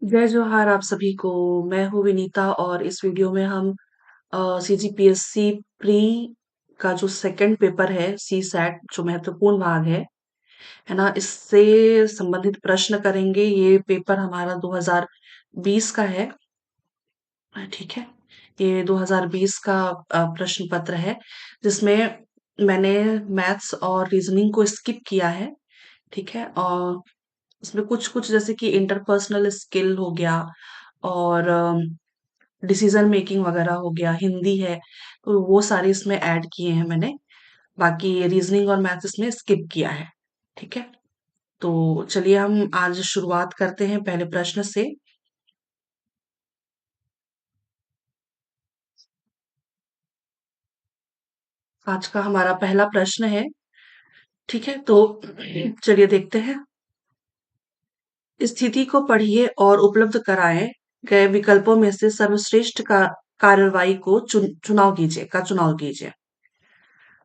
जय जोहार आप सभी को। मैं हूँ विनीता और इस वीडियो में हम सीजीपीएससी प्री का जो सेकंड पेपर है सी सैट जो महत्वपूर्ण भाग है ना, इससे संबंधित प्रश्न करेंगे। ये पेपर हमारा 2020 का है। ठीक है, ये 2020 का प्रश्न पत्र है जिसमें मैंने मैथ्स और रीजनिंग को स्किप किया है। ठीक है, और इसमें कुछ कुछ जैसे कि इंटरपर्सनल स्किल हो गया और डिसीजन मेकिंग वगैरह हो गया, हिंदी है, तो वो सारे इसमें ऐड किए हैं मैंने। बाकी रीजनिंग और मैथ्स इसमें स्किप किया है। ठीक है, तो चलिए हम आज शुरुआत करते हैं पहले प्रश्न से। आज का हमारा पहला प्रश्न है। ठीक है, तो चलिए देखते हैं। स्थिति को पढ़िए और उपलब्ध कराए गए विकल्पों में से सर्वश्रेष्ठ का कार्रवाई को चुनाव कीजिए।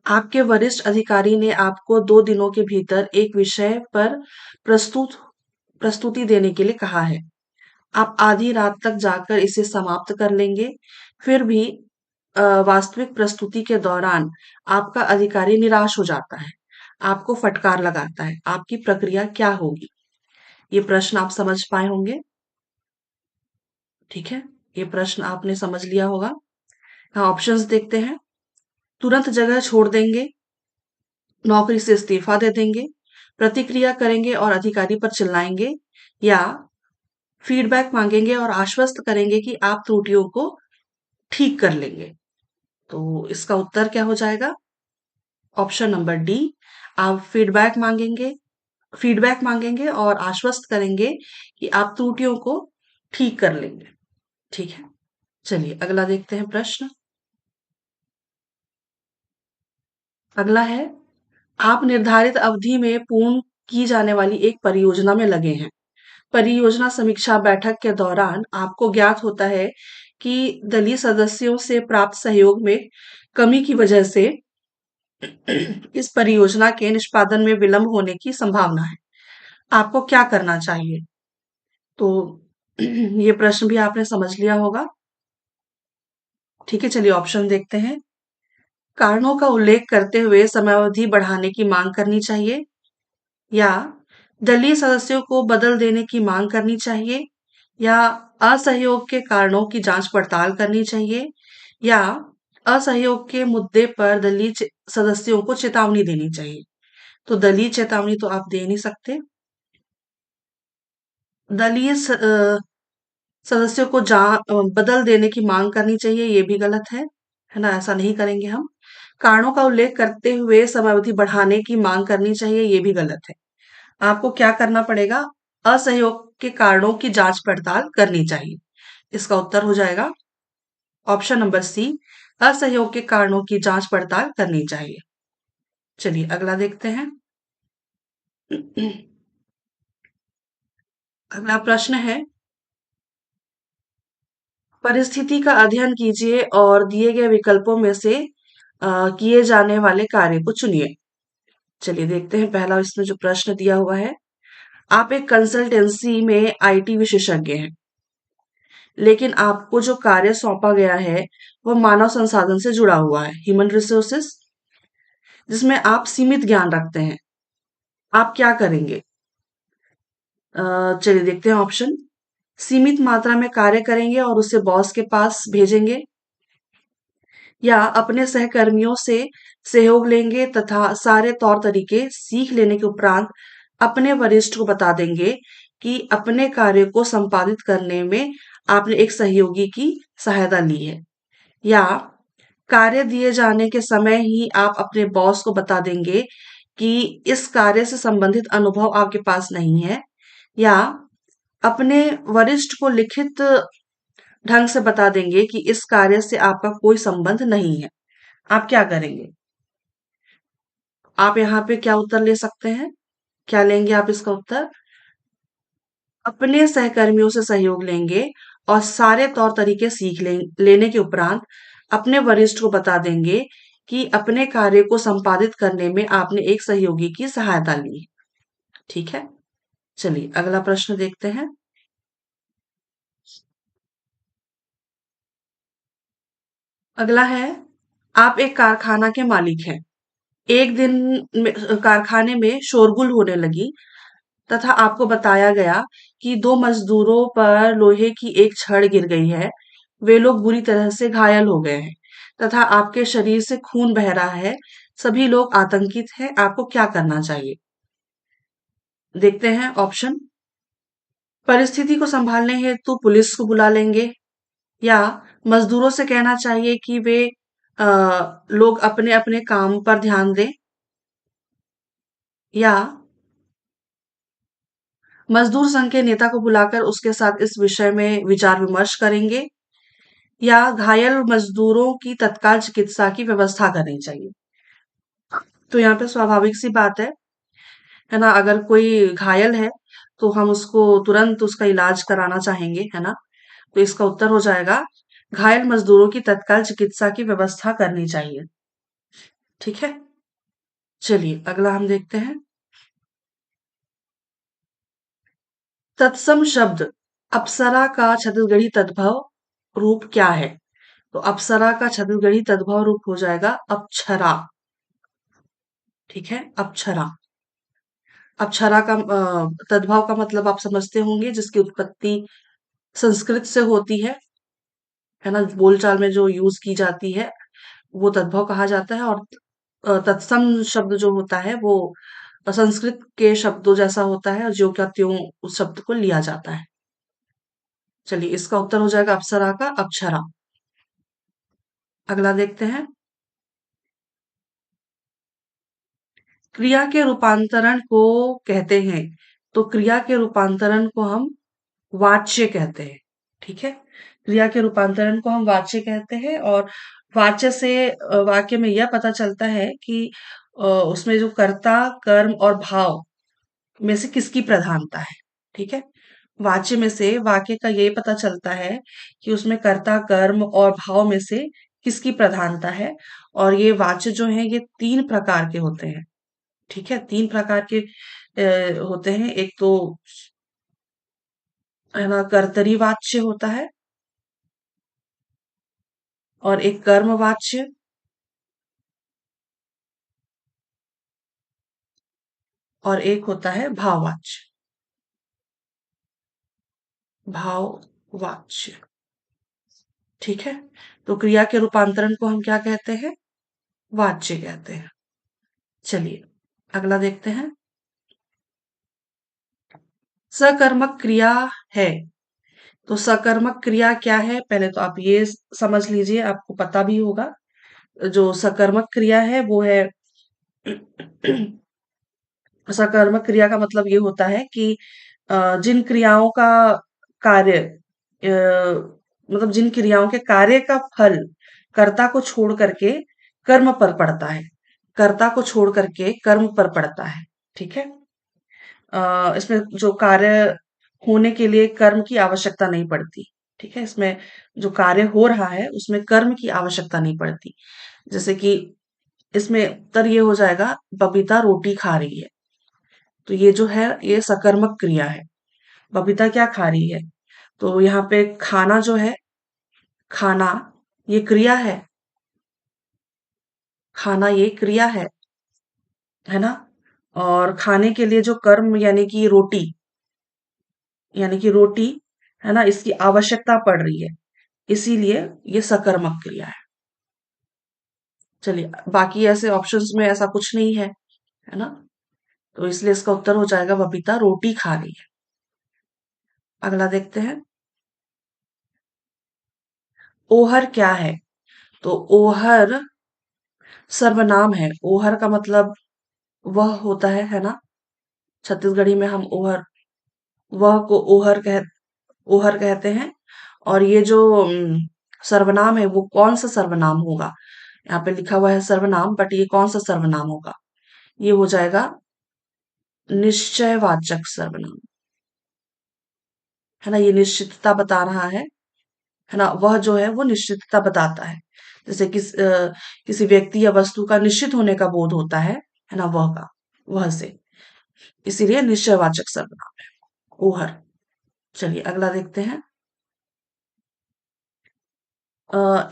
आपके वरिष्ठ अधिकारी ने आपको 2 दिनों के भीतर एक विषय पर प्रस्तुति देने के लिए कहा है। आप आधी रात तक जाकर इसे समाप्त कर लेंगे। फिर भी वास्तविक प्रस्तुति के दौरान आपका अधिकारी निराश हो जाता है, आपको फटकार लगाता है। आपकी प्रक्रिया क्या होगी? ये प्रश्न आप समझ पाए होंगे। ठीक है, ये प्रश्न आपने समझ लिया होगा। हाँ, ऑप्शंस देखते हैं। तुरंत जगह छोड़ देंगे, नौकरी से इस्तीफा दे देंगे, प्रतिक्रिया करेंगे और अधिकारी पर चिल्लाएंगे, या फीडबैक मांगेंगे और आश्वस्त करेंगे कि आप त्रुटियों को ठीक कर लेंगे। तो इसका उत्तर क्या हो जाएगा? Option number D. आप फीडबैक मांगेंगे और आश्वस्त करेंगे कि आप त्रुटियों को ठीक कर लेंगे। ठीक है, चलिए अगला देखते हैं प्रश्न। अगला है, आप निर्धारित अवधि में पूर्ण की जाने वाली एक परियोजना में लगे हैं। परियोजना समीक्षा बैठक के दौरान आपको ज्ञात होता है कि दलीय सदस्यों से प्राप्त सहयोग में कमी की वजह से इस परियोजना के निष्पादन में विलंब होने की संभावना है। आपको क्या करना चाहिए? तो ये प्रश्न भी आपने समझ लिया होगा। ठीक है, चलिए ऑप्शन देखते हैं। कारणों का उल्लेख करते हुए समयावधि बढ़ाने की मांग करनी चाहिए, या दलीय सदस्यों को बदल देने की मांग करनी चाहिए, या असहयोग के कारणों की जांच पड़ताल करनी चाहिए, या असहयोग के मुद्दे पर सदस्यों को चेतावनी देनी चाहिए। तो दलीय चेतावनी तो आप दे नहीं सकते। सदस्यों को बदल देने की मांग करनी चाहिए, ये भी गलत है ना, ऐसा नहीं करेंगे हम। कारणों का उल्लेख करते हुए समयावधि बढ़ाने की मांग करनी चाहिए, ये भी गलत है। आपको क्या करना पड़ेगा? असहयोग के कारणों की जांच पड़ताल करनी चाहिए। इसका उत्तर हो जाएगा ऑप्शन नंबर सी, असहयोग के कारणों की जांच पड़ताल करनी चाहिए। चलिए अगला देखते हैं। अगला प्रश्न है, परिस्थिति का अध्ययन कीजिए और दिए गए विकल्पों में से किए जाने वाले कार्य को चुनिए। चलिए देखते हैं, पहला इसमें जो प्रश्न दिया हुआ है। आप एक कंसल्टेंसी में आईटी विशेषज्ञ हैं, लेकिन आपको जो कार्य सौंपा गया है वह मानव संसाधन से जुड़ा हुआ है, ह्यूमन रिसोर्सेस, जिसमें आप सीमित ज्ञान रखते हैं। आप क्या करेंगे? चलिए देखते हैं ऑप्शन। सीमित मात्रा में कार्य करेंगे और उसे बॉस के पास भेजेंगे, या अपने सहकर्मियों से सहयोग लेंगे तथा सारे तौर तरीके सीख लेने के उपरांत अपने वरिष्ठ को बता देंगे कि अपने कार्य को संपादित करने में आपने एक सहयोगी की सहायता ली है, या कार्य दिए जाने के समय ही आप अपने बॉस को बता देंगे कि इस कार्य से संबंधित अनुभव आपके पास नहीं है, या अपने वरिष्ठ को लिखित ढंग से बता देंगे कि इस कार्य से आपका कोई संबंध नहीं है। आप क्या करेंगे? आप यहाँ पे क्या उत्तर ले सकते हैं? क्या लेंगे आप इसका उत्तर? अपने सहकर्मियों से सहयोग लेंगे और सारे तौर तरीके लेने के उपरांत अपने वरिष्ठ को बता देंगे कि अपने कार्य को संपादित करने में आपने एक सहयोगी की सहायता ली। ठीक है, चलिए अगला प्रश्न देखते हैं। अगला है, आप एक कारखाना के मालिक हैं। एक दिन में कारखाने में शोरगुल होने लगी तथा आपको बताया गया कि 2 मजदूरों पर लोहे की एक छड़ गिर गई है। वे लोग बुरी तरह से घायल हो गए हैं तथा आपके शरीर से खून बह रहा है। सभी लोग आतंकित हैं। आपको क्या करना चाहिए? देखते हैं ऑप्शन। परिस्थिति को संभालने हेतु पुलिस को बुला लेंगे, या मजदूरों से कहना चाहिए कि वे लोग अपने-अपने काम पर ध्यान दें, या मजदूर संघ के नेता को बुलाकर उसके साथ इस विषय में विचार विमर्श करेंगे, या घायल मजदूरों की तत्काल चिकित्सा की व्यवस्था करनी चाहिए। तो यहाँ पे स्वाभाविक सी बात है ना? अगर कोई घायल है तो हम उसको तुरंत उसका इलाज कराना चाहेंगे, है ना? तो इसका उत्तर हो जाएगा, घायल मजदूरों की तत्काल चिकित्सा की व्यवस्था करनी चाहिए। ठीक है? चलिए अगला हम देखते हैं। तत्सम शब्द अप्सरा का छत्तीसगढ़ी तद्भव रूप क्या है? तो अप्सरा का छत्तीसगढ़ी तद्भव रूप हो जाएगा अप्सरा। ठीक है? अप्सरा। अप्सरा का तद्भव का मतलब आप समझते होंगे, जिसकी उत्पत्ति संस्कृत से होती है ना? बोलचाल में जो यूज की जाती है वो तद्भव कहा जाता है, और तत्सम शब्द जो होता है वो संस्कृत के शब्दों जैसा होता है, और ज्यों का त्यों उस शब्द को लिया जाता है। चलिए इसका उत्तर हो जाएगा अप्सरा का अप्सरा। अगला देखते हैं। क्रिया के रूपांतरण को कहते हैं, तो क्रिया के रूपांतरण को हम वाच्य कहते हैं। ठीक है? क्रिया के रूपांतरण को हम वाच्य कहते हैं, और वाच्य से वाक्य में यह पता चलता है कि उसमें जो कर्ता, कर्म और भाव में से किसकी प्रधानता है। ठीक है? वाच्य में से वाक्य का ये पता चलता है कि उसमें कर्ता, कर्म और भाव में से किसकी प्रधानता है। और ये वाच्य जो हैं ये 3 प्रकार के होते हैं। ठीक है? 3 प्रकार के होते हैं। एक तो है ना कर्तरी वाच्य होता है, और एक कर्मवाच्य, और एक होता है भाववाच्य। भाववाच्य। ठीक है? तो क्रिया के रूपांतरण को हम क्या कहते हैं? वाच्य कहते हैं। चलिए अगला देखते हैं। सकर्मक क्रिया है, तो सकर्मक क्रिया क्या है? पहले तो आप ये समझ लीजिए, आपको पता भी होगा। जो सकर्मक क्रिया है वो है सकर्मक क्रिया का मतलब ये होता है कि जिन क्रियाओं का कार्य मतलब जिन क्रियाओं के कार्य का फल कर्ता को छोड़ करके कर्म पर पड़ता है। कर्ता को छोड़ करके कर्म पर पड़ता है। ठीक है? इसमें जो कार्य होने के लिए कर्म की आवश्यकता नहीं पड़ती। ठीक है? इसमें जो कार्य हो रहा है उसमें कर्म की आवश्यकता नहीं पड़ती। जैसे कि इसमें उत्तर ये हो जाएगा, बबीता रोटी खा रही है। तो ये जो है ये सकर्मक क्रिया है। बबीता क्या खा रही है? तो यहाँ पे खाना जो है, खाना ये क्रिया है। खाना ये क्रिया है ना? और खाने के लिए जो कर्म यानी कि रोटी है ना, इसकी आवश्यकता पड़ रही है। इसीलिए ये सकर्मक क्रिया है। चलिए बाकी ऐसे ऑप्शंस में ऐसा कुछ नहीं है ना? तो इसलिए इसका उत्तर हो जाएगा बबीता रोटी खा रही है। अगला देखते हैं। ओहर क्या है? तो ओहर सर्वनाम है। ओहर का मतलब वह होता है ना? छत्तीसगढ़ी में हम वह को ओहर कहते हैं। और ये जो सर्वनाम है वो कौन सा सर्वनाम होगा? यहाँ पे लिखा हुआ है सर्वनाम, बट ये कौन सा सर्वनाम होगा? ये हो जाएगा निश्चयवाचक सर्वनाम। है ना? ये निश्चितता बता रहा है ना? वह जो है वो निश्चितता बताता है। जैसे किसी व्यक्ति या वस्तु का निश्चित होने का बोध होता है ना? वह से। इसीलिए निश्चयवाचक सर्वनाम है ओहर। चलिए अगला देखते हैं।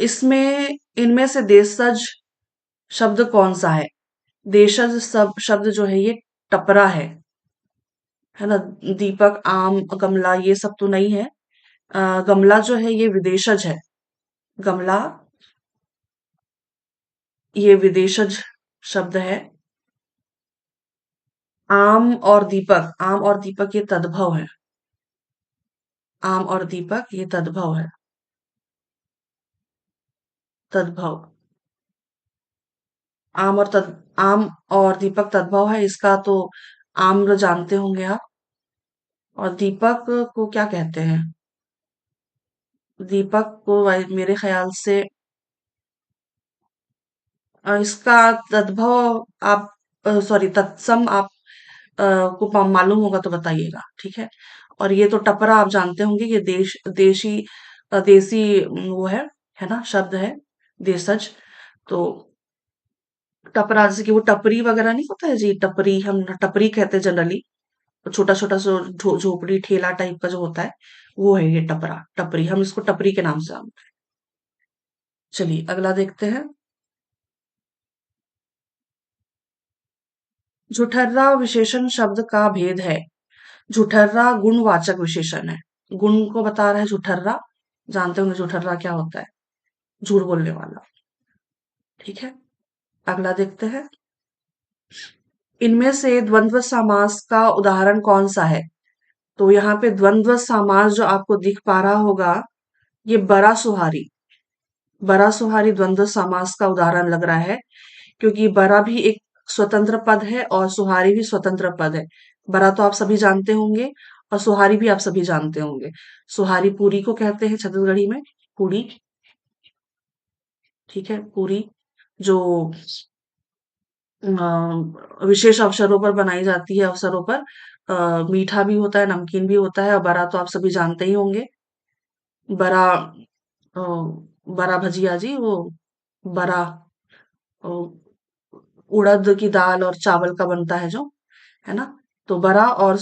इसमें इनमें से देशज शब्द कौन सा है? देशज सब शब्द जो है ये टपरा है ना? दीपक, आम, गमला ये सब तो नहीं है। गमला जो है ये विदेशज है। गमला ये विदेशज शब्द है। आम और दीपक ये तद्भव है। आम और दीपक ये तद्भव है। तद्भव। आम और दीपक तद्भव है, इसका तो आम्र जानते होंगे आप। और दीपक को क्या कहते हैं? दीपक को मेरे ख्याल से इसका तद्भव आप सॉरी तत्सम आप को मालूम होगा तो बताइएगा, ठीक है। और ये तो टपरा आप जानते होंगे, ये देसी वो है ना, शब्द है, देशज। तो टपरा जैसे कि वो टपरी वगैरह नहीं होता है जी, टपरी हम टपरी कहते हैं जनरली। छोटा छोटा सो झोपड़ी ठेला टाइप का जो होता है, वो है ये टपरा, टपरी, हम इसको टपरी के नाम से जानते हैं। चलिए अगला देखते हैं। जुठर्रा विशेषण शब्द का भेद है। जुठर्रा गुणवाचक विशेषण है। गुण को बता रहा है जुठर्रा। जानते होंगे जुठर्रा क्या होता है? झूठ बोलने वाला। ठीक है, अगला देखते हैं। इनमें से द्वंद्व समास का उदाहरण कौन सा है? तो यहाँ पे द्वंद्व समास जो आपको दिख पा रहा होगा, ये बड़ा सुहारी द्वंद्व समास का उदाहरण लग रहा है, क्योंकि बड़ा भी एक स्वतंत्र पद है और सुहारी भी स्वतंत्र पद है। बड़ा तो आप सभी जानते होंगे और सुहारी भी आप सभी जानते होंगे। सुहारी पूरी को कहते हैं छत्तीसगढ़ी में, पूरी। ठीक है, पूरी जो विशेष अवसरों पर बनाई जाती है, अवसरों पर मीठा भी होता है, नमकीन भी होता है। और बड़ा तो आप सभी जानते ही होंगे। बड़ा अ, बड़ा भजिया जी, वो बड़ा अ, उड़द की दाल और चावल का बनता है जो, है ना? तो बड़ा और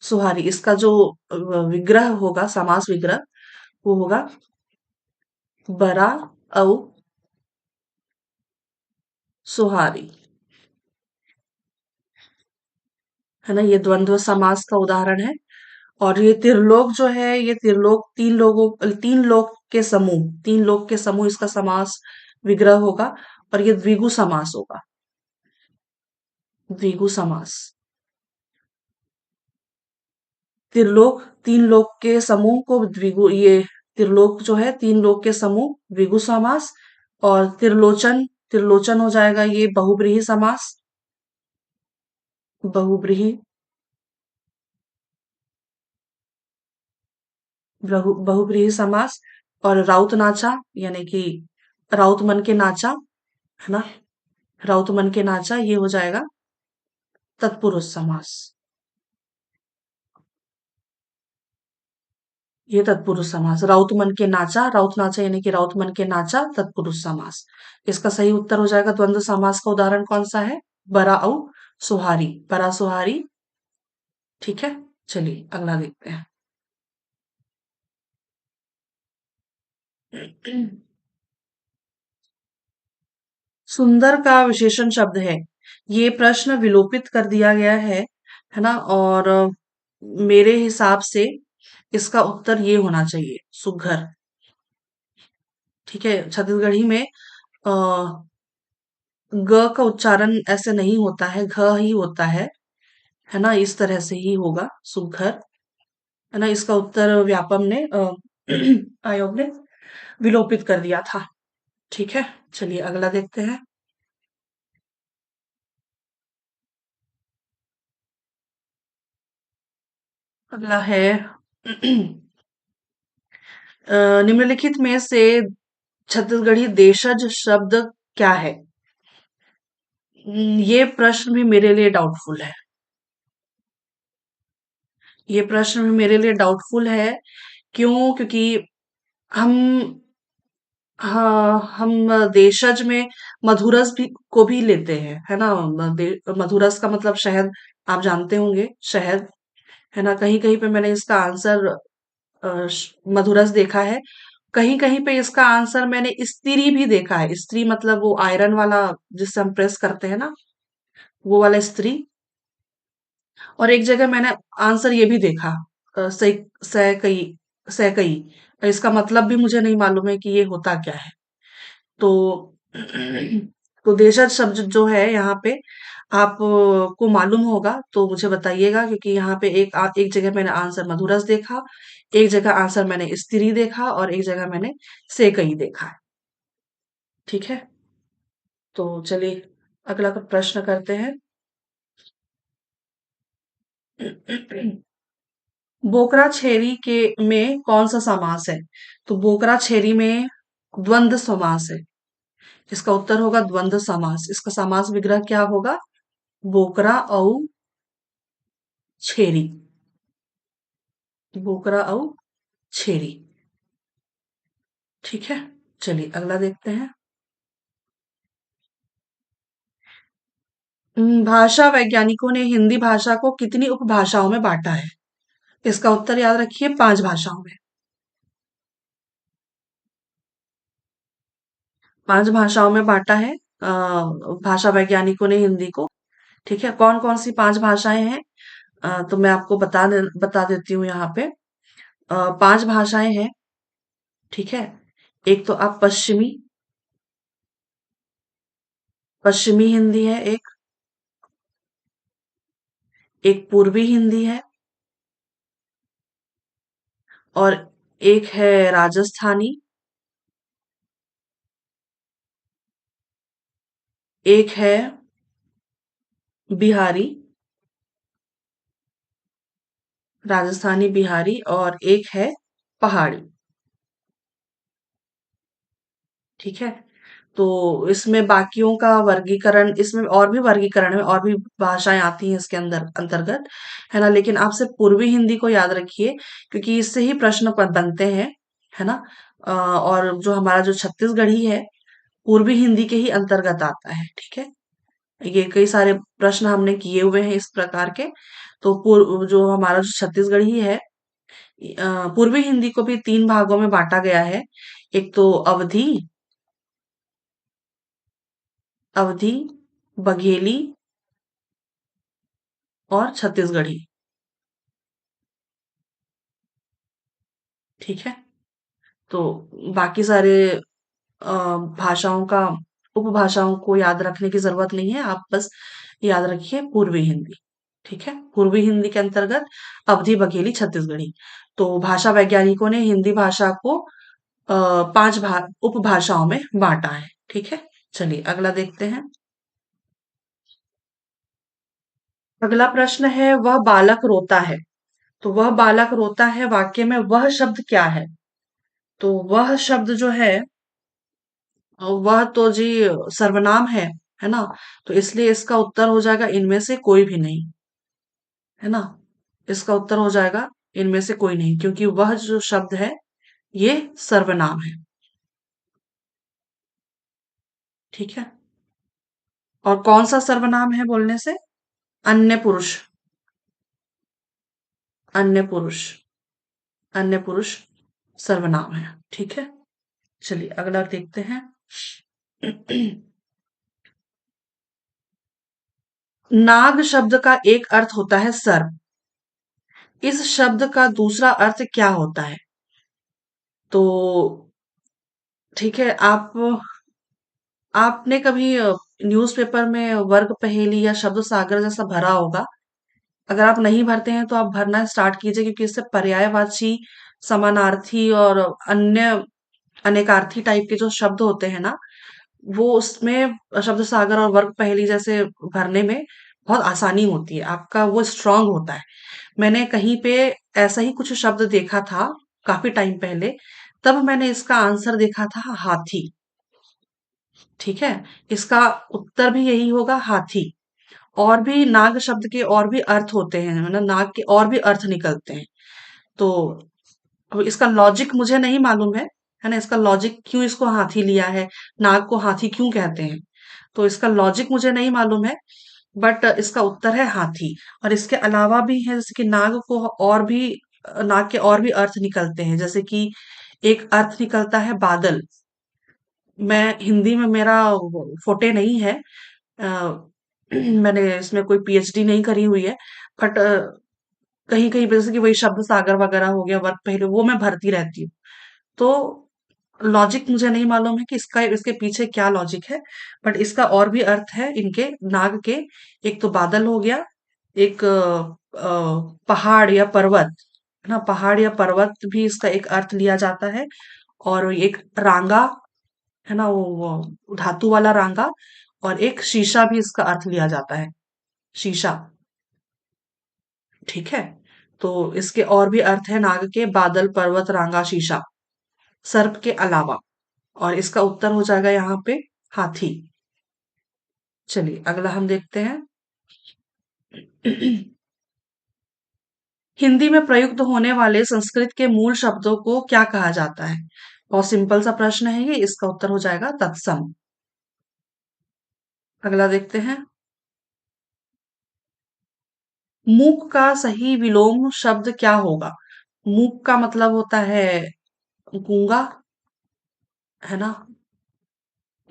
सुहारी, इसका जो विग्रह होगा, समास विग्रह, वो होगा बड़ा और सुहारी, है ना? ये द्वंद्व समास का उदाहरण है। और ये त्रिलोक जो है, ये त्रिलोक तीन लोक के समूह इसका समास विग्रह होगा। और ये द्विगु समास होगा। द्विगु समास। त्रिलोक तीन लोक के समूह को द्विगु, ये त्रिलोक जो है तीन लोक के समूह, द्विगु समास। और त्रिलोचन हो जाएगा ये बहुब्रीहि समास। बहुब्रीहि बहुब्रीहि समास। और राउत नाचा, यानी कि राउत मन के नाचा, है ना? राउत मन के नाचा, ये हो जाएगा तत्पुरुष समास। ये तत्पुरुष समास, राउत मन के नाचा, राउत नाचा यानी कि राउत मन के नाचा, तत्पुरुष समास। इसका सही उत्तर हो जाएगा। द्वंद्व समास का उदाहरण कौन सा है? बरा औ सुहारी, बरा सुहारी। ठीक है, चलिए अगला देखते हैं। सुंदर का विशेषण शब्द है। ये प्रश्न विलोपित कर दिया गया है ना? और मेरे हिसाब से इसका उत्तर ये होना चाहिए, सुघ्घर। ठीक है, छत्तीसगढ़ी में अ, ग का उच्चारण ऐसे नहीं होता है, घ ही होता है ना? इस तरह से ही होगा, सुघ्घर, है ना? इसका उत्तर व्यापम ने आयोग ने विलोपित कर दिया था। ठीक है, चलिए अगला देखते हैं। अगला है निम्नलिखित में से छत्तीसगढ़ी देशज शब्द क्या है? ये प्रश्न भी मेरे लिए डाउटफुल है। ये प्रश्न भी मेरे लिए डाउटफुल है। क्यों? क्योंकि हम हाँ, हम देशज में मधुरस भी को भी लेते हैं, है ना? मधुरस का मतलब शहद, आप जानते होंगे, शहद, है ना? कहीं कहीं पे मैंने इसका आंसर मधुरस देखा है। कहीं-कहीं पे इसका आंसर मैंने स्त्री भी देखा है। स्त्री मतलब वो आयरन वाला जिससे हम प्रेस करते हैं ना, वो वाला स्त्री। और एक जगह मैंने आंसर ये भी देखा सै सैकई सैकई। इसका मतलब भी मुझे नहीं मालूम है कि ये होता क्या है। तो तो देशज शब्द जो है यहाँ पे आप को मालूम होगा तो मुझे बताइएगा, क्योंकि यहाँ पे एक जगह मैंने आंसर मधुरस देखा, एक जगह आंसर मैंने स्त्री देखा और एक जगह मैंने सेकई देखा है। ठीक है? तो चलिए अगला प्रश्न करते हैं। बोकरा छेरी के में कौन सा समास है? तो बोकरा छेरी में द्वंद्व समास है। इसका उत्तर होगा द्वंद्व समास। इसका समास विग्रह क्या होगा? बोकरा औ छेरी। बोकरा औ छेरी। ठीक है? चलिए अगला देखते हैं। भाषा वैज्ञानिकों ने हिंदी भाषा को कितनी उपभाषाओं में बांटा है? इसका उत्तर याद रखिए, 5 भाषाओं में। 5 भाषाओं में बांटा है भाषा वैज्ञानिकों ने हिंदी को। ठीक है? कौन-कौन सी 5 भाषाएं हैं? तो मैं आपको बता देती हूँ यहाँ पे। 5 भाषाएं हैं। ठीक है? एक तो आप पश्चिमी हिंदी है एक, एक पूर्वी हिंदी है और एक है राजस्थानी, एक है बिहारी, राजस्थानी बिहारी और एक है पहाड़ी। ठीक है? तो इसमें बाकियों का वर्गीकरण, इसमें और भी वर्गीकरण है और भी भाषाएं आती हैं इसके अंदर अंतर्गत, है ना? लेकिन आप सिर्फ पूर्वी हिंदी को याद रखिए, क्योंकि इससे ही प्रश्न बनते हैं, है ना? और जो हमारा जो छत्तीसगढ़ी है पूर्वी हिंदी के ही अंतर्गत आता है। ठीक है? ये कई सारे प्रश्न हमने किए हुए हैं इस प्रकार के। तो जो हमारा जो छत्तीसगढ़ी है, पूर्वी हिंदी को भी 3 भागों में बांटा गया है। एक तो अवधी, बघेली और छत्तीसगढ़ी। ठीक है? तो बाकी सारे अ, भाषाओं का उपभाषाओं को याद रखने की जरूरत नहीं है। आप बस याद रखिए पूर्वी हिंदी। ठीक है? पूर्वी हिंदी के अंतर्गत अवधी, बघेली, छत्तीसगढ़ी। तो भाषा वैज्ञानिकों ने हिंदी भाषा को 5 उपभाषाओं में बांटा है। ठीक है? चलिए अगला देखते हैं। अगला प्रश्न है, वह बालक रोता है। तो वह बालक रोता है वाक्य में वह शब्द क्या है? तो वह शब्द जो है वह तो जी सर्वनाम है ना? तो इसलिए इसका उत्तर हो जाएगा इनमें से कोई भी नहीं, है ना? इसका उत्तर हो जाएगा इनमें से कोई नहीं, क्योंकि वह जो शब्द है ये सर्वनाम है। ठीक है? और कौन सा सर्वनाम है बोलने से? अन्य पुरुष, अन्य पुरुष, अन्य पुरुष सर्वनाम है। ठीक है? चलिए अगला देखते हैं। नाग शब्द का एक अर्थ होता है सर्प। इस शब्द का दूसरा अर्थ क्या होता है? तो ठीक है, आपने कभी न्यूज़पेपर में वर्ग पहेली या शब्द सागर जैसा भरा होगा। अगर आप नहीं भरते हैं तो आप भरना स्टार्ट कीजिए, क्योंकि इससे पर्यायवाची, समानार्थी और अन्य अनेकार्थी टाइप के जो शब्द होते हैं ना, वो उसमें शब्द सागर और वर्ग पहेली जैसे भरने में बहुत आसानी होती है। आपका वो स्ट्रांग होता है। मैंने कहीं पे ऐसा ही कुछ शब्द देखा था काफी टाइम पहले। तब मैंने इसका आंसर देखा था हाथी। ठीक है? इसका उत्तर भी यही होगा, हाथी। और भी नाग शब्द के और भी अर्थ होते हैं, मतलब नाग के और भी अर्थ निकलते हैं। तो अब इसका लॉजिक मुझे नहीं मालूम है ना? इसका लॉजिक क्यों इसको हाथी लिया है, नाग को हाथी क्यों कहते हैं, तो इसका लॉजिक मुझे नहीं मालूम है। बट इसका उत्तर है हाथी। और इसके अलावा भी है, जैसे कि नाग को और भी नाग के और भी अर्थ निकलते हैं, जैसे कि एक अर्थ निकलता है बादल। मैं हिंदी में मेरा फोटे नहीं है। अ, मैंने इसमें कोई पीएचडी नहीं करी हुई है, बट कहीं कहीं पे जैसे कि वही शब्द सागर वगैरह हो गया, वर्क पहले वो मैं भरती रहती हूँ। तो लॉजिक मुझे नहीं मालूम है कि इसका इसके पीछे क्या लॉजिक है, बट इसका और भी अर्थ है इनके नाग के। एक तो बादल हो गया, एक पहाड़ या पर्वत, है ना, पहाड़ या पर्वत भी इसका एक अर्थ लिया जाता है। और एक रांगा, है ना, वो धातु वाला रांगा। और एक शीशा भी इसका अर्थ लिया जाता है, शीशा। ठीक है। तो इसके और भी अर्थ है नाग के, बादल, पर्वत, रांगा, शीशा, सर्प के अलावा। और इसका उत्तर हो जाएगा यहाँ पे हाथी। चलिए अगला हम देखते हैं। हिंदी में प्रयुक्त होने वाले संस्कृत के मूल शब्दों को क्या कहा जाता है? बहुत सिंपल सा प्रश्न है ये, इसका उत्तर हो जाएगा तत्सम। अगला देखते हैं। मूक का सही विलोम शब्द क्या होगा? मूक का मतलब होता है गूंगा, है ना,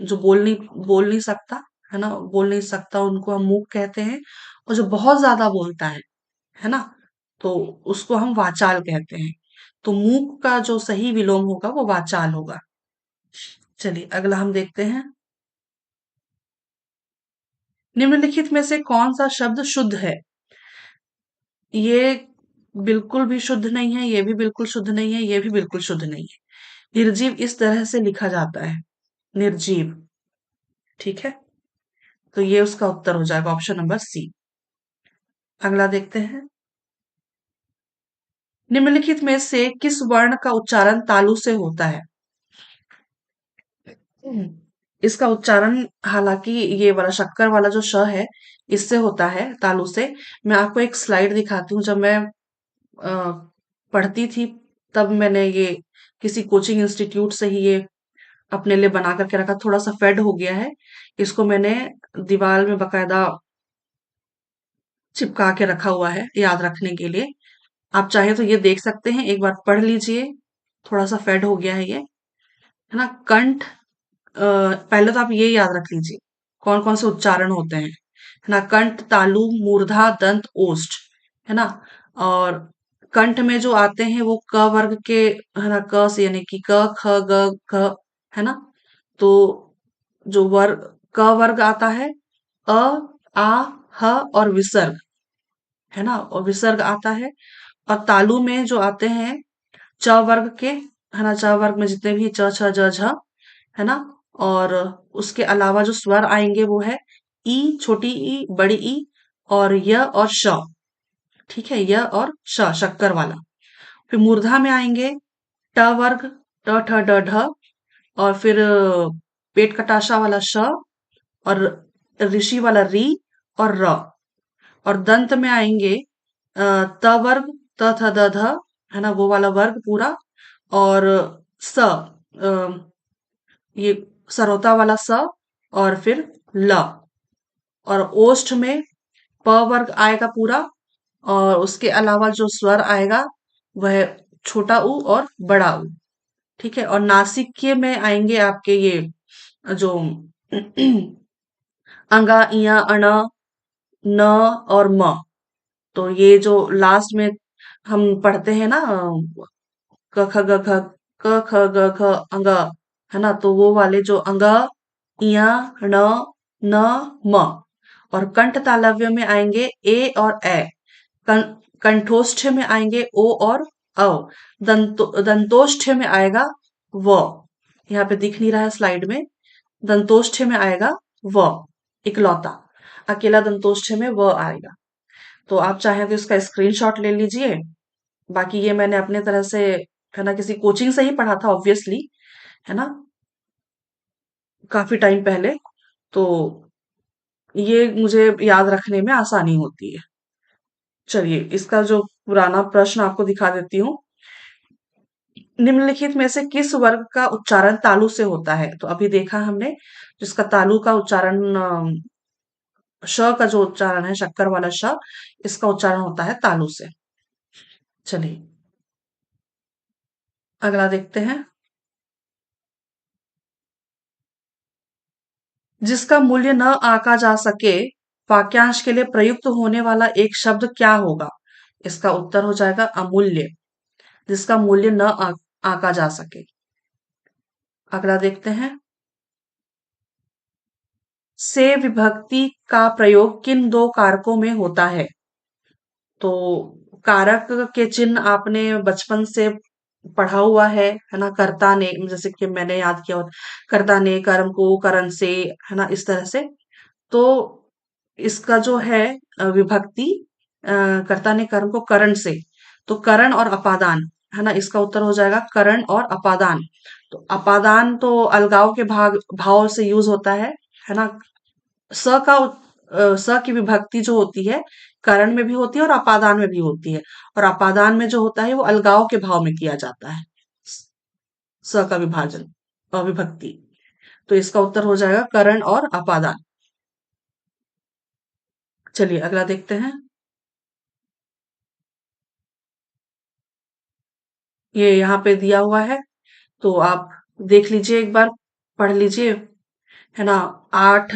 जो बोल नहीं सकता, है ना, बोल नहीं सकता, उनको हम मूक कहते हैं। और जो बहुत ज्यादा बोलता है ना, तो उसको हम वाचाल कहते हैं। तो मूक का जो सही विलोम होगा वो वाचाल होगा। चलिए अगला हम देखते हैं। निम्नलिखित में से कौन सा शब्द शुद्ध है? ये बिल्कुल भी शुद्ध नहीं है, ये भी बिल्कुल शुद्ध नहीं है, ये भी बिल्कुल शुद्ध नहीं है। निर्जीव इस तरह से लिखा जाता है, निर्जीव। ठीक है। तो ये उसका उत्तर हो जाएगा ऑप्शन नंबर सी। अगला देखते हैं। निम्नलिखित में से किस वर्ण का उच्चारण तालु से होता है? हम्म, इसका उच्चारण, हालांकि ये वाला शक्कर वाला जो श है, इससे होता है तालु से। मैं आपको एक स्लाइड दिखाती हूँ। जब मैं पढ़ती थी, तब मैंने ये किसी कोचिंग इंस्टीट्यूट से ही ये अपने लिए बना करके रखा। थोड़ा सा फेड हो गया है, इसको मैंने दीवार में बकायदा चिपका के रखा हुआ है याद रखने के लिए। आप चाहे तो ये देख सकते हैं, एक बार पढ़ लीजिए। थोड़ा सा फेड हो गया है ये, है ना। कंठ, पहले तो आप ये याद रख लीजिए कौन कौन से उच्चारण होते हैं, है ना। कंठ, तालु, मूर्धा, दंत, ओष्ठ, है ना। और कंठ में जो आते हैं वो क वर्ग के, है ना, क से, यानी कि क ख ग घ, है ना। तो जो वर्ग, क वर्ग आता है, अ, आ, ह और विसर्ग, है ना, और विसर्ग आता है। और तालु में जो आते हैं च वर्ग के, है ना, च वर्ग में जितने भी च छ ज झ, है ना। और उसके अलावा जो स्वर आएंगे वो है ई, छोटी ई, बड़ी ई, और य और श। ठीक है, य और श, शक्कर वाला। फिर मूर्धा में आएंगे ट वर्ग, ट ठ ड ढ, और फिर पेट कटाशा वाला श, और ऋषि वाला री और र। और दंत में आएंगे त वर्ग, त थ द ध, है ना, वो वाला वर्ग पूरा। और स, ये सरोता वाला स, और फिर ल। और ओष्ठ में प वर्ग आएगा पूरा। और उसके अलावा जो स्वर आएगा वह छोटा ऊ और बड़ा ऊ। ठीक है। और नासिक्य में आएंगे आपके ये जो अंगा, इया, अण, न और म। तो ये जो लास्ट में हम पढ़ते हैं ना, क ख ग घ, क ख ग घ, अंग, है ना, तो वो वाले जो अंग, इया, ण, न, म। और कंठ तालव्य में आएंगे ए और ए। कंठोष्ठ में आएंगे ओ और औ। दंतोष्ठ में आएगा व। यहाँ पे दिख नहीं रहा है स्लाइड में। दंतोष्ठ में आएगा व, इकलौता, अकेला दंतोष्ठ में व आएगा। तो आप चाहें तो इसका स्क्रीनशॉट ले लीजिए। बाकी ये मैंने अपने तरह से, है ना, किसी कोचिंग से ही पढ़ा था ऑब्वियसली, है ना, काफी टाइम पहले। तो ये मुझे याद रखने में आसानी होती है। चलिए इसका जो पुराना प्रश्न आपको दिखा देती हूँ। निम्नलिखित में से किस वर्ग का उच्चारण तालु से होता है? तो अभी देखा हमने, जिसका तालु का उच्चारण, श का जो उच्चारण है, शक्कर वाला श, इसका उच्चारण होता है तालु से। चलिए अगला देखते हैं। जिसका मूल्य न आंका जा सके, वाक्यांश के लिए प्रयुक्त होने वाला एक शब्द क्या होगा? इसका उत्तर हो जाएगा अमूल्य। जिसका मूल्य न आंका जा सके। अगला देखते हैं। से विभक्ति का प्रयोग किन दो कारकों में होता है? तो कारक के चिन्ह आपने बचपन से पढ़ा हुआ है ना? कर्ता ने, जैसे कि मैंने याद किया होता, कर्ता ने कर्म को करण से, है ना, इस तरह से। तो इसका जो है विभक्ति, कर्ता ने कर्म को करण से, तो करण और अपादान, है ना, इसका उत्तर हो जाएगा करण और अपादान। तो अपादान तो अलगाव के भाव से यूज होता है ना? स का स की विभक्ति जो होती है, करण में भी होती है और अपादान में भी होती है। और अपादान में जो होता है वो अलगाव के भाव में किया जाता है, स का विभाजन और विभक्ति। तो इसका उत्तर हो जाएगा करण और अपादान। चलिए अगला देखते हैं। ये यहाँ पे दिया हुआ है, तो आप देख लीजिए, एक बार पढ़ लीजिए, है ना? 8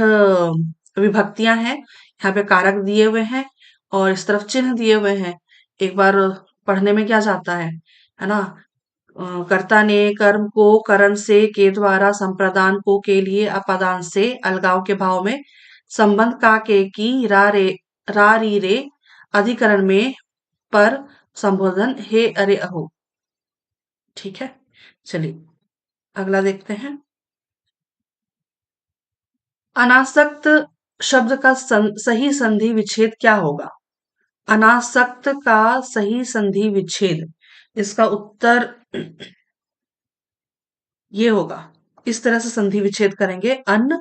विभक्तियां हैं, यहाँ पे कारक दिए हुए हैं और इस तरफ चिन्ह दिए हुए हैं। एक बार पढ़ने में क्या जाता है ना? कर्ता ने कर्म को करण से के द्वारा संप्रदान को के लिए अपादान से अलगाव के भाव में संबंध का के की रा री रे अधिकरण में पर संबोधन हे अरे अहो। ठीक है, चलिए अगला देखते हैं। अनासक्त शब्द का सही संधि विच्छेद क्या होगा? अनासक्त का सही संधि विच्छेद, इसका उत्तर ये होगा। इस तरह से संधि विच्छेद करेंगे, अन्न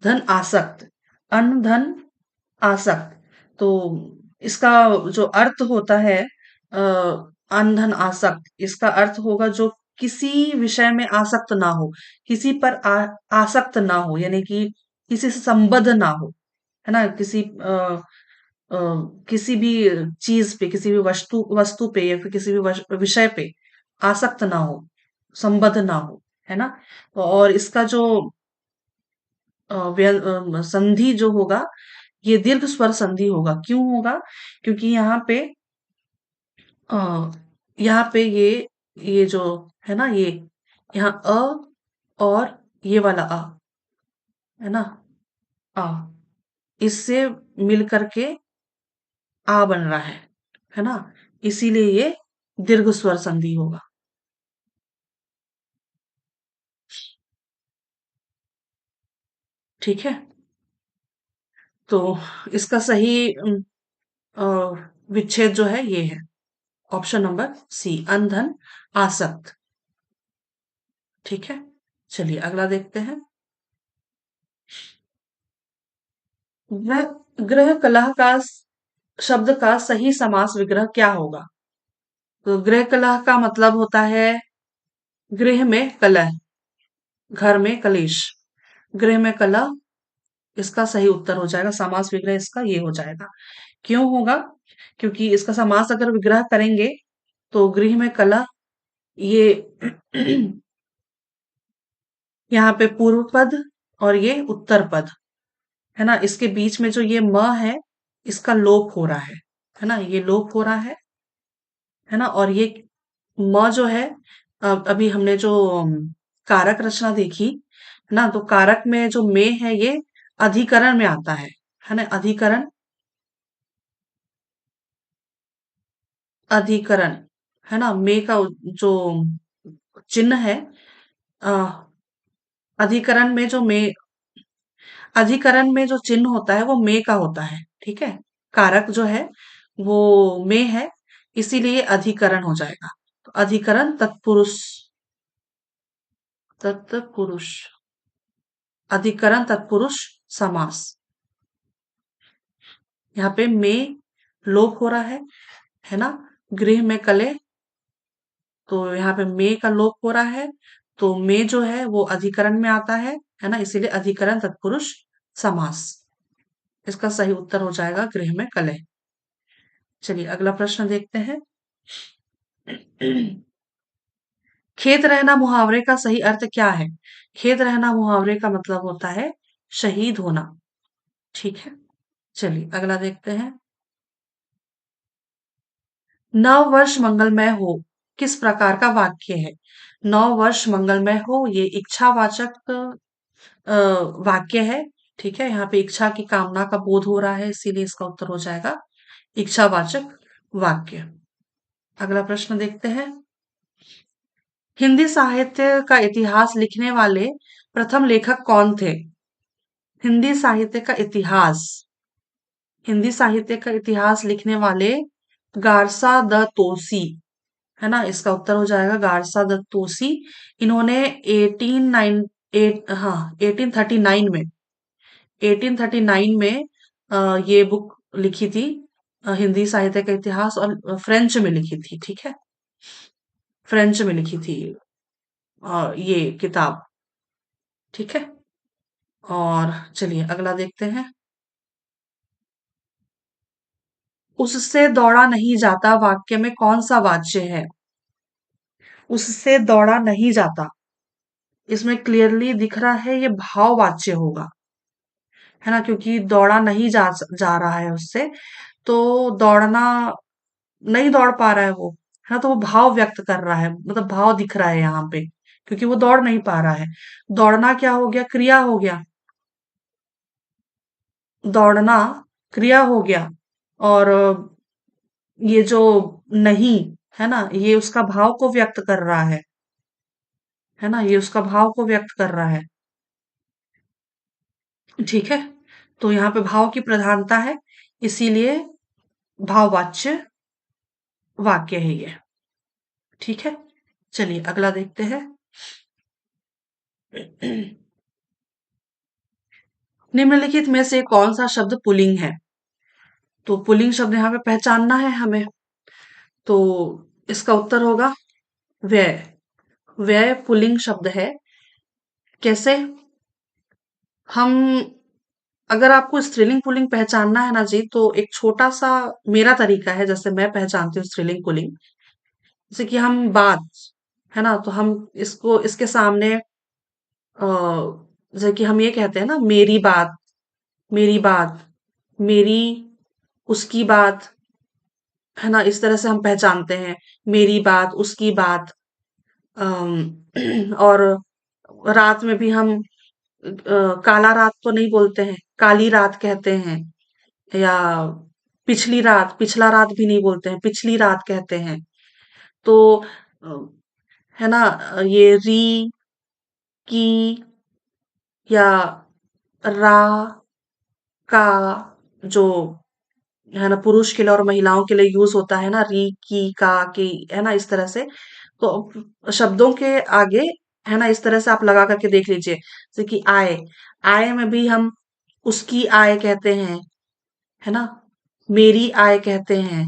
धन आसक्त, अन्न धन आसक्त। तो इसका जो अर्थ होता है, अन्न धन आसक्त, इसका अर्थ होगा जो किसी विषय में आसक्त ना हो, किसी पर आसक्त ना हो, यानी कि किसी से संबद्ध ना हो, है ना? अ, किसी भी चीज पे, किसी भी वस्तु वस्तु पे या फिर किसी भी विषय पे आसक्त ना हो, संबद्ध ना हो, है ना? और इसका जो संधि जो होगा, ये दीर्घ स्वर संधि होगा। क्यों होगा? क्योंकि अ, यहाँ पे ये जो है ना, ये यहाँ और ये वाला है ना, आ, इससे मिल करके आ बन रहा है ना? इसीलिए ये दीर्घ स्वर संधि होगा। ठीक है, तो इसका सही अ, विच्छेद जो है ये है ऑप्शन नंबर सी, अंधन आसक्त। ठीक है, चलिए अगला देखते हैं। गृह गृह कलह का शब्द का सही समास विग्रह क्या होगा? तो गृह कलह का मतलब होता है गृह में कलह, घर में कलेश। गृह में कलह, इसका सही उत्तर हो जाएगा, समास विग्रह इसका ये हो जाएगा। क्यों होगा? क्योंकि इसका समास अगर विग्रह करेंगे तो गृह में कलह, ये यहाँ पे पूर्व पद और ये उत्तर पद, है ना? इसके बीच में जो ये म है, इसका लोप हो रहा है ना? ये लोप हो रहा है ना? और ये म जो है, अभी हमने जो कारक रचना देखी, है ना? तो कारक में जो में है, ये अधिकरण में आता है ना? अधिकरण, अधिकरण, है ना? में का जो चिन्ह है, अ, अधिकरण में जो में, अधिकरण में जो चिन्ह होता है वो में का होता है। ठीक है, कारक जो है वो में है, इसीलिए अधिकरण हो जाएगा। तो अधिकरण तत्पुरुष, तत्पुरुष, अधिकरण तत्पुरुष समास। यहाँ पे में लोप हो रहा है ना? गृह में कले, तो यहाँ पे में का लोप हो रहा है, तो में जो है वो अधिकरण में आता है ना? इसीलिए अधिकरण तत्पुरुष समास। इसका सही उत्तर हो जाएगा गृह में कलह। चलिए अगला प्रश्न देखते हैं। खेत रहना मुहावरे का सही अर्थ क्या है? खेत रहना मुहावरे का मतलब होता है शहीद होना। ठीक है, चलिए अगला देखते हैं। नव वर्ष मंगलमय हो किस प्रकार का वाक्य है? नव वर्ष मंगलमय हो ये इच्छावाचक वाक्य है। ठीक है, यहाँ पे इच्छा की कामना का बोध हो रहा है, इसीलिए इसका उत्तर हो जाएगा इच्छावाचक वाक्य। अगला प्रश्न देखते हैं। हिंदी साहित्य का इतिहास लिखने वाले प्रथम लेखक कौन थे? हिंदी साहित्य का इतिहास हिंदी साहित्य का इतिहास लिखने वाले गारसा द तोसी, है ना, इसका उत्तर हो जाएगा गारसा द तोसी। इन्होंने 1839 में 1839 में ये बुक लिखी थी, हिंदी साहित्य का इतिहास, और फ्रेंच में लिखी थी। ठीक है, फ्रेंच में लिखी थी ये किताब। ठीक है, और चलिए अगला देखते हैं। उससे दौड़ा नहीं जाता वाक्य में कौन सा वाच्य है? उससे दौड़ा नहीं जाता, इसमें क्लियरली दिख रहा है ये भाववाच्य होगा, है ना, क्योंकि दौड़ा नहीं जा रहा है उससे, तो दौड़ना, नहीं दौड़ पा रहा है वो, है ना, तो वो भाव व्यक्त कर रहा है, मतलब भाव दिख रहा है यहाँ पे, क्योंकि वो दौड़ नहीं पा रहा है। दौड़ना क्या हो गया? क्रिया हो गया। दौड़ना क्रिया हो गया, और ये जो नहीं, है ना, ये उसका भाव को व्यक्त कर रहा है ना, ये उसका भाव को व्यक्त कर रहा है। ठीक है, तो यहाँ पे भाव की प्रधानता है, इसीलिए भाववाच्य वाक्य है ये। ठीक है, चलिए अगला देखते हैं। निम्नलिखित में से कौन सा शब्द पुल्लिंग है? तो पुल्लिंग शब्द यहाँ पे पहचानना है हमें, तो इसका उत्तर होगा व्यय। व्यय पुल्लिंग शब्द है। कैसे? हम, अगर आपको स्त्रीलिंग पुल्लिंग पहचानना है ना जी, तो एक छोटा सा मेरा तरीका है, जैसे मैं पहचानती हूँ स्त्रीलिंग पुल्लिंग। जैसे कि हम बात, है ना, तो हम इसको इसके सामने जैसे कि हम ये कहते हैं ना, मेरी बात, मेरी बात, मेरी, उसकी बात, है ना, इस तरह से हम पहचानते हैं। मेरी बात, उसकी बात। और रात में भी हम काला रात तो नहीं बोलते हैं, काली रात कहते हैं, या पिछली रात, पिछला रात भी नहीं बोलते हैं, पिछली रात कहते हैं। तो अ, है ना, ये री, की, या रा, का, जो है ना पुरुष के लिए और महिलाओं के लिए यूज होता है ना, री, की, है ना, इस तरह से। तो शब्दों के आगे, है ना, इस तरह से आप लगा करके देख लीजिए, जैसे कि आय, आय में भी हम उसकी आय कहते हैं, है ना, मेरी आय कहते हैं,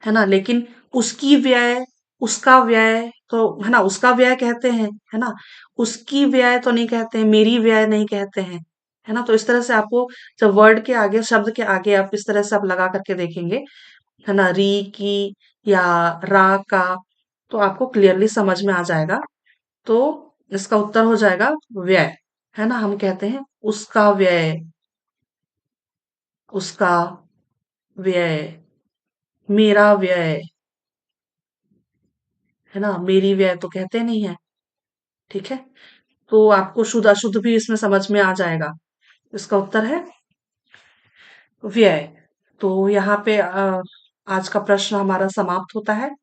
है ना, लेकिन उसकी व्यय, उसका व्यय, तो है ना, उसका व्यय कहते हैं, है ना, उसकी व्यय तो नहीं कहते हैं, मेरी व्यय नहीं कहते हैं, है ना। तो इस तरह से आपको, जब वर्ड के आगे, शब्द के आगे आप इस तरह से आप लगा करके देखेंगे, है ना, री, की, या रा, का, तो आपको क्लियरली समझ में आ जाएगा। तो इसका उत्तर हो जाएगा व्यय, है ना। हम कहते हैं उसका व्यय, उसका व्यय, मेरा व्यय, है ना, मेरी व्यय तो कहते नहीं है। ठीक है, तो आपको शुद्ध अशुद्ध भी इसमें समझ में आ जाएगा। इसका उत्तर है व्यय। तो यहाँ पे आज का प्रश्न हमारा समाप्त होता है।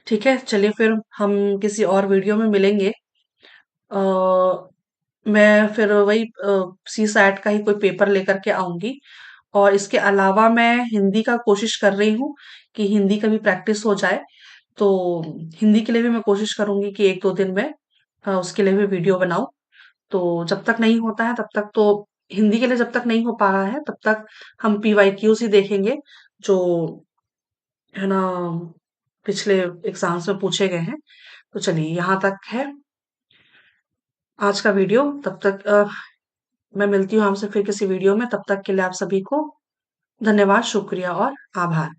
ठीक है, चलिए फिर हम किसी और वीडियो में मिलेंगे। मैं फिर वही सी सैट का ही कोई पेपर लेकर के आऊंगी, और इसके अलावा मैं हिंदी का कोशिश कर रही हूँ कि हिंदी का भी प्रैक्टिस हो जाए। तो हिंदी के लिए भी मैं कोशिश करूंगी कि एक दो दिन में उसके लिए भी वीडियो बनाऊं। तो जब तक नहीं होता है तब तक तो, हिंदी के लिए जब तक नहीं हो पा रहा है तब तक हम पीवाईक्यूज ही देखेंगे, जो है ना पिछले एग्जाम्स में पूछे गए हैं। तो चलिए यहाँ तक है आज का वीडियो। तब तक मैं मिलती हूँ आपसे फिर किसी वीडियो में। तब तक के लिए आप सभी को धन्यवाद, शुक्रिया और आभार।